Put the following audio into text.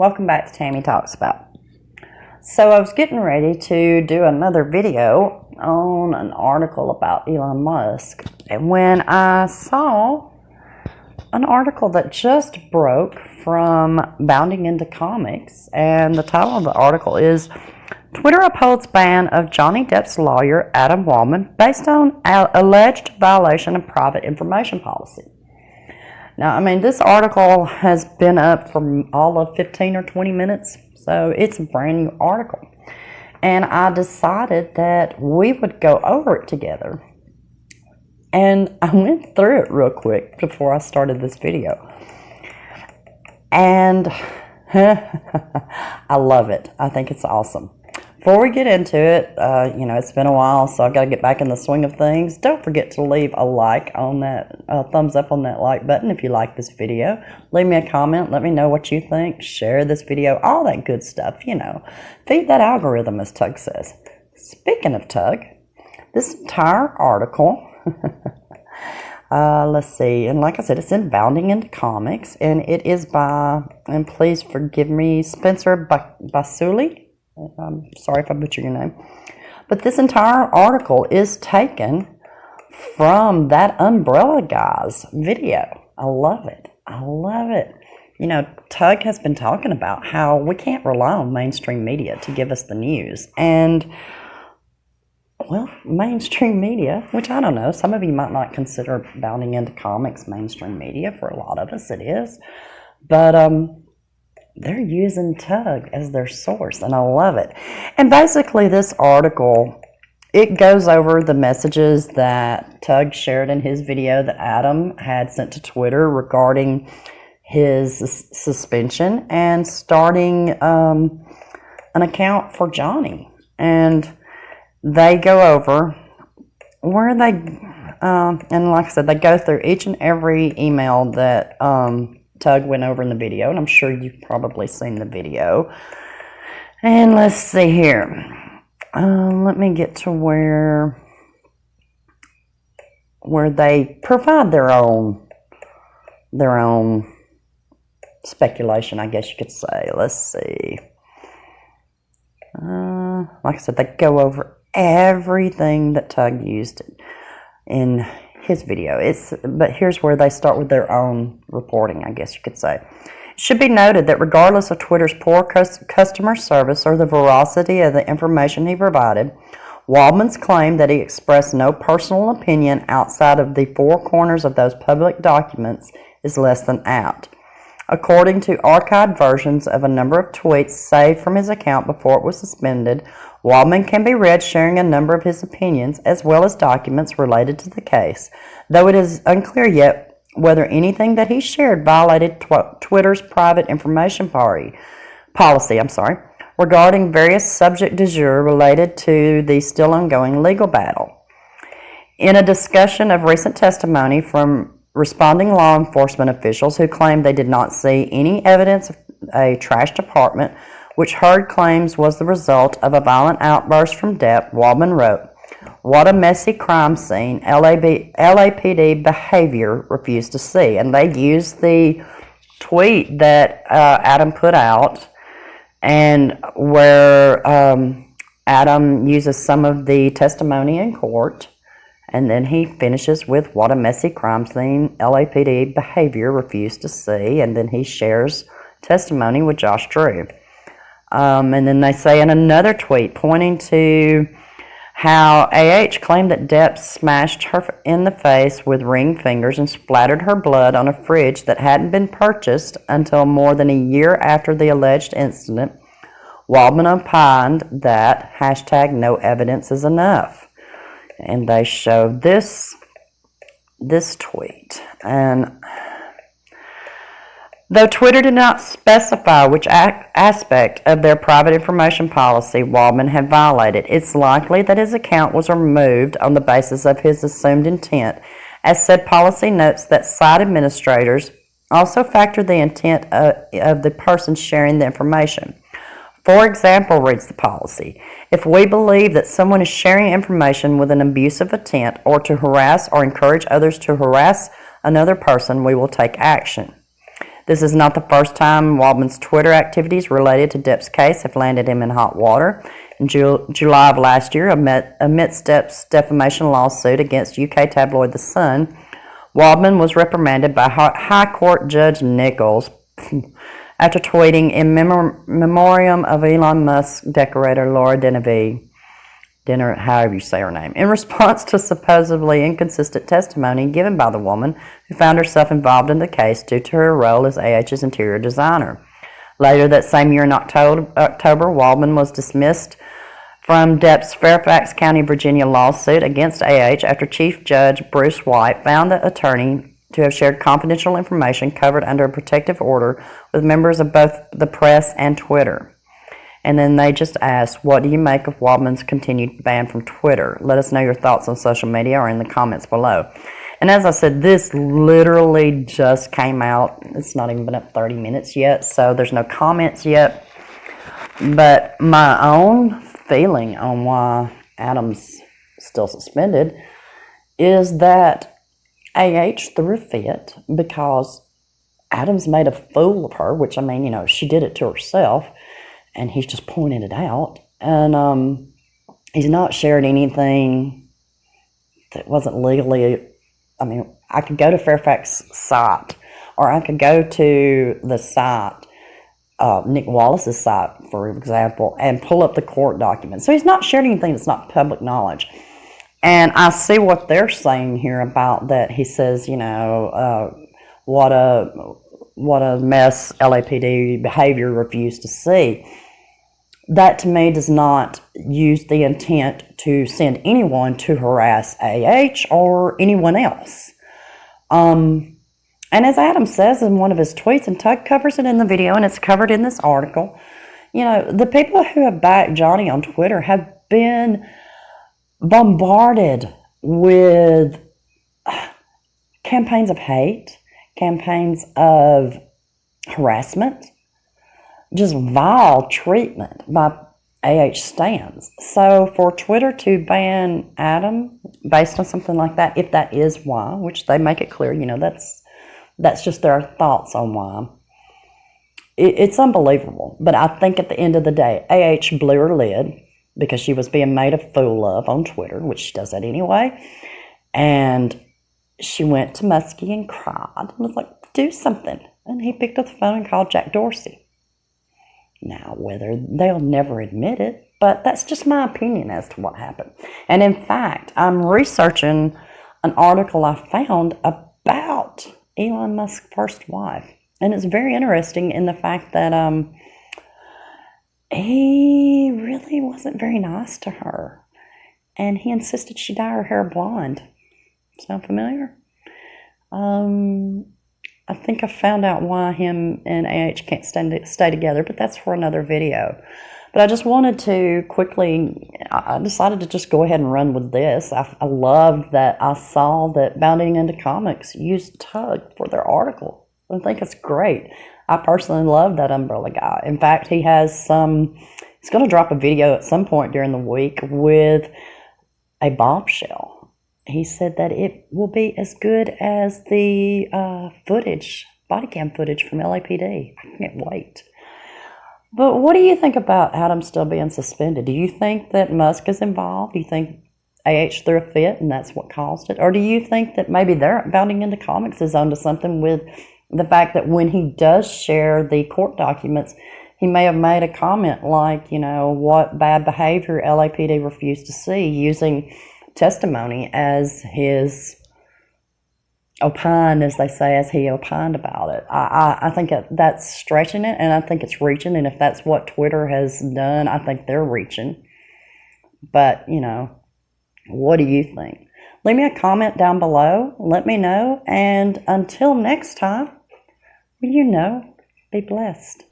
Welcome back to Tammy Talks About. So I was getting ready to do another video on an article about Elon Musk, and when I saw an article that just broke from Bounding Into Comics, and the title of the article is Twitter upholds ban of Johnny Depp's lawyer Adam Waldman based on alleged violation of private information policy. Now, I mean, this article has been up for all of 15 or 20 minutes, so it's a brand new article. And I decided that we would go over it together. And I went through it real quick before I started this video. And I love it. I think it's awesome. Before we get into it, it's been a while, so I've got to get back in the swing of things. Don't forget to leave a like on that, thumbs up on that like button if you like this video. Leave me a comment. Let me know what you think. Share this video. All that good stuff, Feed that algorithm, as Tug says. Speaking of Tug, this entire article, let's see, and like I said, it's in Bounding Into Comics, and it is by, and please forgive me, Spencer Basuli. I'm sorry if I butcher your name. But this entire article is taken from that Umbrella Guy's video. I love it. I love it. Tug has been talking about how we can't rely on mainstream media to give us the news. And, well, mainstream media, which I don't know, some of you might not consider Bounding Into Comics mainstream media. For a lot of us it is. But, they're using Tug as their source, and I love it. And basically, this article, it goes over the messages that Tug shared in his video that Adam had sent to Twitter regarding his suspension and starting an account for Johnny. And they go over where they, and like I said, they go through each and every email that Tug went over in the video, and I'm sure you've probably seen the video. And let's see here. Let me get to where they provide their own speculation, I guess you could say. Let's see. Like I said, they go over everything that Tug used in his video. But here's where they start with their own reporting, I guess you could say. It should be noted that regardless of Twitter's poor customer service or the veracity of the information he provided, Waldman's claim that he expressed no personal opinion outside of the four corners of those public documents is less than apt. According to archived versions of a number of tweets saved from his account before it was suspended, Waldman can be read sharing a number of his opinions as well as documents related to the case, though it is unclear yet whether anything that he shared violated Twitter's private information policy regarding various subject du jour related to the still ongoing legal battle. In a discussion of recent testimony from responding law enforcement officials who claimed they did not see any evidence of a trashed apartment, which Heard claims was the result of a violent outburst from Depp, Waldman wrote, "What a messy crime scene LAPD behavior refused to see." And they used the tweet that Adam put out, and where Adam uses some of the testimony in court, and then he finishes with, "What a messy crime scene LAPD behavior refused to see," and then he shares testimony with Josh Drew. And then they say in another tweet, pointing to how AH claimed that Depp smashed her in the face with ring fingers and splattered her blood on a fridge that hadn't been purchased until more than a year after the alleged incident. Waldman opined that #no evidence is enough. And they show this tweet. And though Twitter did not specify which aspect of their private information policy Waldman had violated, it's likely that his account was removed on the basis of his assumed intent, as said policy notes that site administrators also factor the intent of the person sharing the information. For example, reads the policy, if we believe that someone is sharing information with an abusive intent or to harass or encourage others to harass another person, we will take action. This is not the first time Waldman's Twitter activities related to Depp's case have landed him in hot water. In July of last year, amidst Depp's defamation lawsuit against UK tabloid The Sun, Waldman was reprimanded by High Court Judge Nichols after tweeting in memoriam of Elon Musk decorator Laura however you say her name, in response to supposedly inconsistent testimony given by the woman who found herself involved in the case due to her role as AH's interior designer. Later that same year in October, Waldman was dismissed from Depp's Fairfax County, Virginia lawsuit against AH after Chief Judge Bruce White found the attorney to have shared confidential information covered under a protective order with members of both the press and Twitter. And then they just asked, what do you make of Waldman's continued ban from Twitter? Let us know your thoughts on social media or in the comments below. And as I said, this literally just came out. It's not even been up 30 minutes yet, so there's no comments yet. But my own feeling on why Adam's still suspended is that AH threw a fit because Adams made a fool of her, which, I mean, you know, she did it to herself. And he's just pointing it out. And he's not shared anything that wasn't legally. I mean, I could go to Fairfax site, or I could go to the site, Nick Wallace's site, for example, and pull up the court documents. So he's not shared anything that's not public knowledge. And I see what they're saying here about that. He says, you know, what a mess LAPD behavior refused to see. That to me does not use the intent to send anyone to harass AH or anyone else. And as Adam says in one of his tweets, and Tug covers it in the video and it's covered in this article, you know, the people who have backed Johnny on Twitter have been bombarded with campaigns of hate, campaigns of harassment, just vile treatment by AH stands. So for Twitter to ban Adam based on something like that, if that is why, which they make it clear, you know, that's just their thoughts on why. It's unbelievable. But I think at the end of the day, AH blew her lid because she was being made a fool of on Twitter, which she does that anyway. And she went to Muskie and cried and was like, do something. And he picked up the phone and called Jack Dorsey. Now, whether they'll never admit it, but that's just my opinion as to what happened. And in fact, I'm researching an article I found about Elon Musk's first wife. And it's very interesting in the fact that he really wasn't very nice to her. And he insisted she dye her hair blonde. Sound familiar? I think I found out why him and AH can't stay together, but that's for another video. But I just wanted to quickly, I decided to just go ahead and run with this. I loved that I saw that Bounding Into Comics used Tug for their article. I think it's great. I personally love that umbrella guy. In fact, he's going to drop a video at some point during the week with a bombshell. He said that it will be as good as the body cam footage from LAPD. I can't wait. But what do you think about Adam still being suspended? Do you think that Musk is involved? Do you think AH threw a fit and that's what caused it? Or do you think that maybe they're Bounding Into Comics is onto something with the fact that when he does share the court documents, he may have made a comment like, you know, what bad behavior LAPD refused to see, using testimony as his opine, as they say, as he opined about it. I think that's stretching it, and I think it's reaching, and if that's what Twitter has done, I think they're reaching. But, you know, what do you think? Leave me a comment down below. Let me know, and until next time, you know, be blessed.